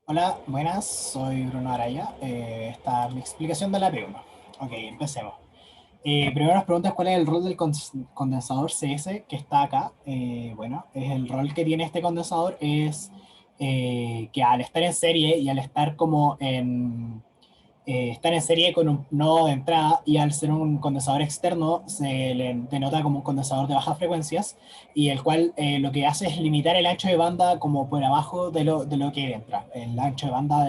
Hola, buenas, soy Bruno Araya. Esta es mi explicación de la P1. Ok, empecemos. Primero nos preguntas cuál es el rol del condensador CS que está acá. Bueno, es el rol que tiene este condensador es que al estar en serie y al estar como en estar en serie con un nodo de entrada y al ser un condensador externo se le denota como un condensador de bajas frecuencias y el cual lo que hace es limitar el ancho de banda como por abajo de lo que entra, el ancho de banda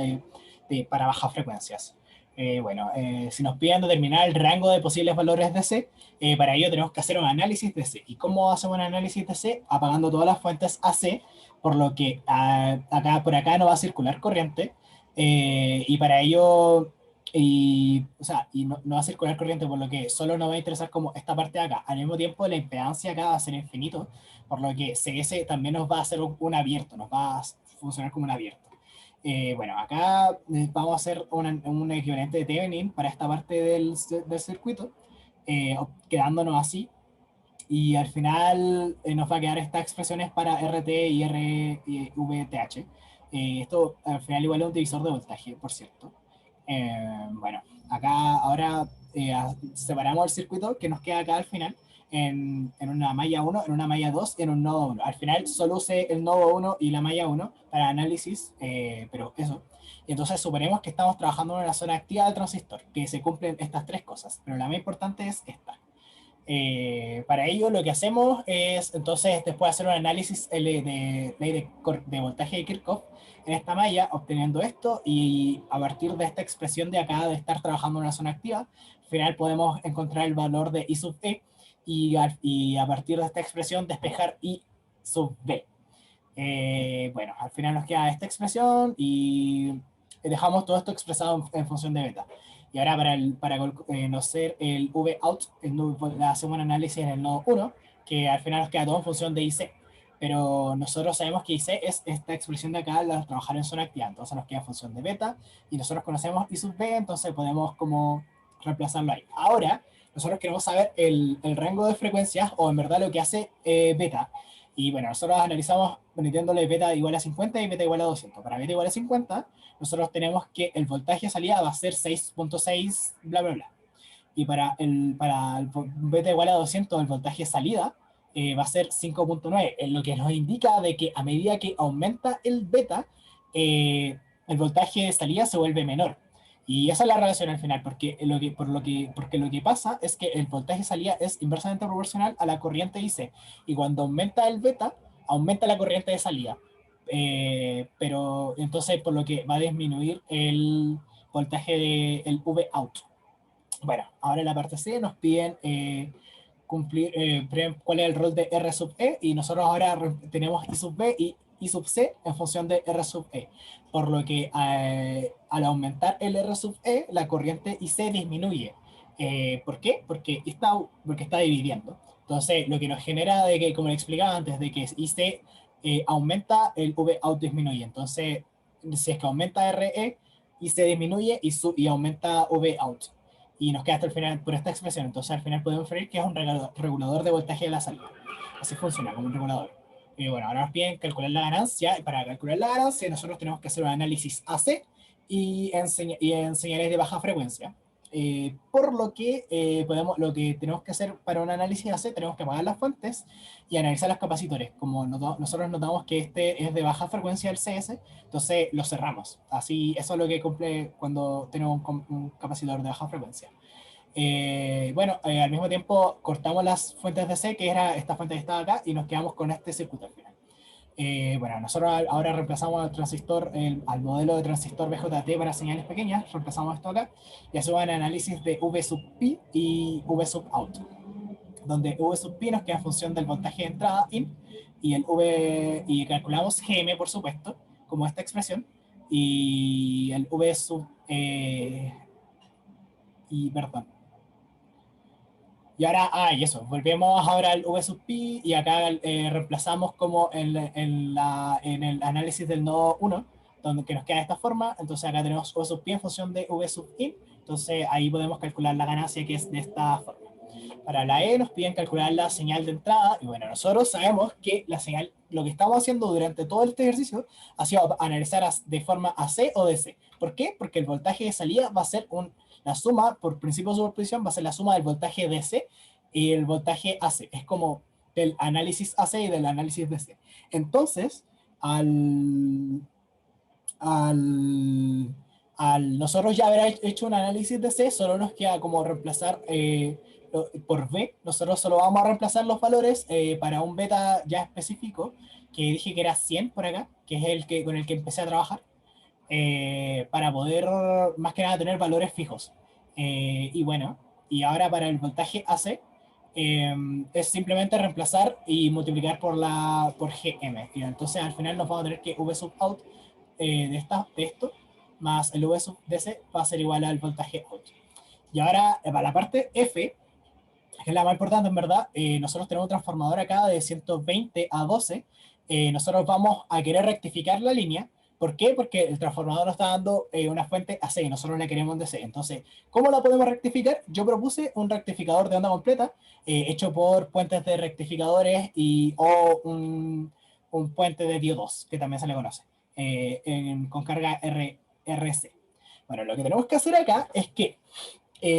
para bajas frecuencias. Si nos piden determinar el rango de posibles valores de C, para ello tenemos que hacer un análisis de C. ¿Y cómo hacemos un análisis de C? Apagando todas las fuentes AC, por lo que por acá no va a circular corriente, y para ello no va a circular corriente, por lo que solo nos va a interesar como esta parte de acá. Al mismo tiempo, la impedancia acá va a ser infinito, por lo que CS también nos va a hacer un abierto, nos va a funcionar como un abierto. Acá vamos a hacer un equivalente de Thevenin para esta parte del circuito, quedándonos así. Y al final nos va a quedar estas expresiones para RT y RVTH. Esto al final igual es un divisor de voltaje, por cierto. Bueno, acá ahora separamos el circuito que nos queda acá al final en una malla uno, en una malla 2 y en un nodo uno. Al final solo usé el nodo uno y la malla uno para análisis, pero eso. Y entonces suponemos que estamos trabajando en una zona activa del transistor, que se cumplen estas tres cosas, pero la más importante es esta. Para ello lo que hacemos es entonces después hacer un análisis de ley de voltaje de Kirchhoff en esta malla, obteniendo esto y a partir de esta expresión de acá de estar trabajando en una zona activa, al final podemos encontrar el valor de I sub E y a partir de esta expresión despejar I sub B. Al final nos queda esta expresión y dejamos todo esto expresado en función de beta. Y ahora para conocer el V out, hacemos un análisis en el nodo uno, que al final nos queda todo en función de IC. Pero nosotros sabemos que IC es esta expresión de acá, la trabajar en zona activa. Entonces nos queda en función de beta y nosotros conocemos I sub B, entonces podemos como reemplazarlo ahí. Ahora, nosotros queremos saber el rango de frecuencias o en verdad lo que hace beta. Y bueno, nosotros analizamos metiéndole beta igual a 50 y beta igual a 200. Para beta igual a 50, nosotros tenemos que el voltaje de salida va a ser 6.6, bla, bla, bla. Y para el beta igual a 200, el voltaje de salida va a ser 5.9, lo que nos indica de que a medida que aumenta el beta, el voltaje de salida se vuelve menor. Y esa es la relación al final, porque lo que pasa es que el voltaje de salida es inversamente proporcional a la corriente IC. Y cuando aumenta el beta, aumenta la corriente de salida. Pero entonces, por lo que va a disminuir el voltaje del V out. Bueno, ahora en la parte C nos piden cuál es el rol de R sub E y nosotros ahora tenemos I sub B y I sub C en función de R sub E. Por lo que al aumentar el R sub E, la corriente IC disminuye. ¿Por qué? Porque está dividiendo. Entonces, lo que nos genera de que, como le explicaba antes, de que IC aumenta, el V out disminuye. Entonces, si es que aumenta RE, IC disminuye y aumenta V out y nos queda hasta el final por esta expresión. Entonces al final podemos inferir que es un regulador de voltaje de la salida. Así funciona, como un regulador. Y bueno, ahora nos piden calcular la ganancia. Para calcular la ganancia nosotros tenemos que hacer un análisis AC y en señales de baja frecuencia. Por lo que lo que tenemos que hacer para un análisis AC, tenemos que apagar las fuentes y analizar los capacitores. Como nosotros notamos que este es de baja frecuencia el CS, entonces lo cerramos. Así, eso es lo que cumple cuando tenemos un capacitor de baja frecuencia. Al mismo tiempo cortamos las fuentes de C, que era esta fuente que estaba acá, y nos quedamos con este circuito al final. Nosotros ahora reemplazamos al modelo de transistor BJT para señales pequeñas, reemplazamos esto acá y hacemos un análisis de V sub P y V sub out, donde V sub P nos queda en función del voltaje de entrada in y calculamos GM, por supuesto, como esta expresión, y el V sub y perdón. Y ahora, y eso, volvemos ahora al V sub Pi y acá reemplazamos como en el análisis del nodo uno donde que nos queda de esta forma. Entonces acá tenemos V sub Pi en función de V sub In, entonces ahí podemos calcular la ganancia que es de esta forma. Para la E nos piden calcular la señal de entrada, y bueno, nosotros sabemos que la señal, lo que estamos haciendo durante todo este ejercicio ha sido analizar de forma AC o DC. ¿Por qué? Porque el voltaje de salida va a ser la suma, por principio de superposición, va a ser la suma del voltaje DC y el voltaje AC. Es como del análisis AC y del análisis DC. Entonces, al, al nosotros ya haber hecho un análisis de C, solo nos queda como reemplazar por B. Nosotros solo vamos a reemplazar los valores para un beta ya específico, que dije que era 100 por acá, que es con el que empecé a trabajar, para poder más que nada tener valores fijos. Y bueno, y ahora para el voltaje AC, es simplemente reemplazar y multiplicar por GM. Entonces al final nos vamos a tener que V sub out de esto, más el V sub DC va a ser igual al voltaje out. Y ahora, para la parte F, que es la más importante en verdad, nosotros tenemos un transformador acá de 120 a 12. Nosotros vamos a querer rectificar la línea. ¿Por qué? Porque el transformador nos está dando una fuente AC y nosotros la queremos DC. Entonces, ¿cómo la podemos rectificar? Yo propuse un rectificador de onda completa hecho por puentes de rectificadores o un puente de diodos, que también se le conoce, con carga RC. Bueno, lo que tenemos que hacer acá es que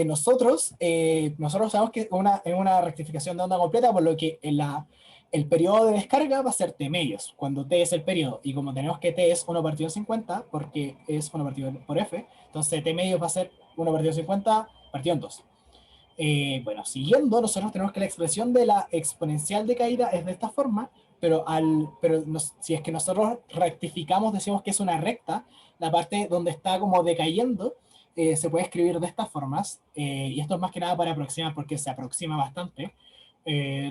nosotros sabemos que es una rectificación de onda completa, por lo que el periodo de descarga va a ser T medios, cuando T es el periodo, y como tenemos que T es 1 partido 50, porque es 1 partido por F, entonces T medios va a ser 1 partido 50 partido en 2. Bueno, siguiendo, nosotros tenemos que la expresión de la exponencial de caída es de esta forma, si es que nosotros rectificamos, decimos que es una recta, la parte donde está como decayendo, se puede escribir de estas formas, y esto es más que nada para aproximar, porque se aproxima bastante,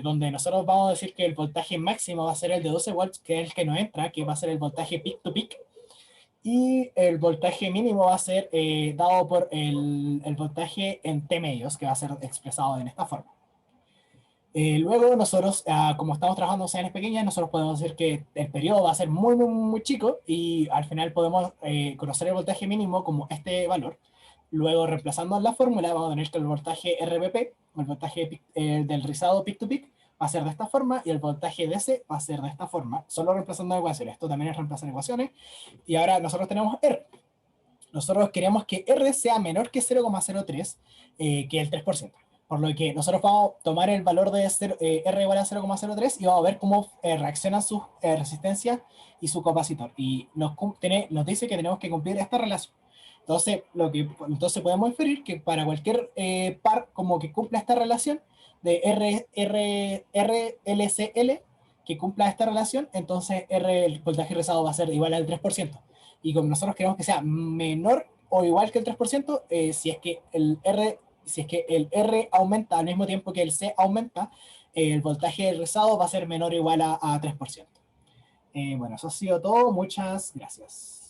donde nosotros vamos a decir que el voltaje máximo va a ser el de 12 volts, que es el que no entra, que va a ser el voltaje peak to peak, y el voltaje mínimo va a ser dado por el voltaje en T medios, que va a ser expresado en esta forma. Luego nosotros, como estamos trabajando en señales pequeñas, nosotros podemos decir que el periodo va a ser muy, muy, muy chico y al final podemos conocer el voltaje mínimo como este valor. Luego, reemplazando en la fórmula, vamos a tener que el voltaje RBP, el voltaje del rizado peak to peak, va a ser de esta forma y el voltaje DC va a ser de esta forma, solo reemplazando ecuaciones. Esto también es reemplazar ecuaciones. Y ahora nosotros tenemos R. Nosotros queremos que R sea menor que 0,03, que el 3%. Por lo que nosotros vamos a tomar el valor de R igual a 0,03 y vamos a ver cómo reaccionan sus resistencias y su capacitor. Y nos dice que tenemos que cumplir esta relación. Entonces podemos inferir que para cualquier par como que cumpla esta relación de RLCL que cumpla esta relación, entonces el voltaje rezado va a ser igual al 3%. Y como nosotros queremos que sea menor o igual que el 3%, si es que el R aumenta al mismo tiempo que el C aumenta, el voltaje rezado va a ser menor o igual a 3%. Bueno, eso ha sido todo. Muchas gracias.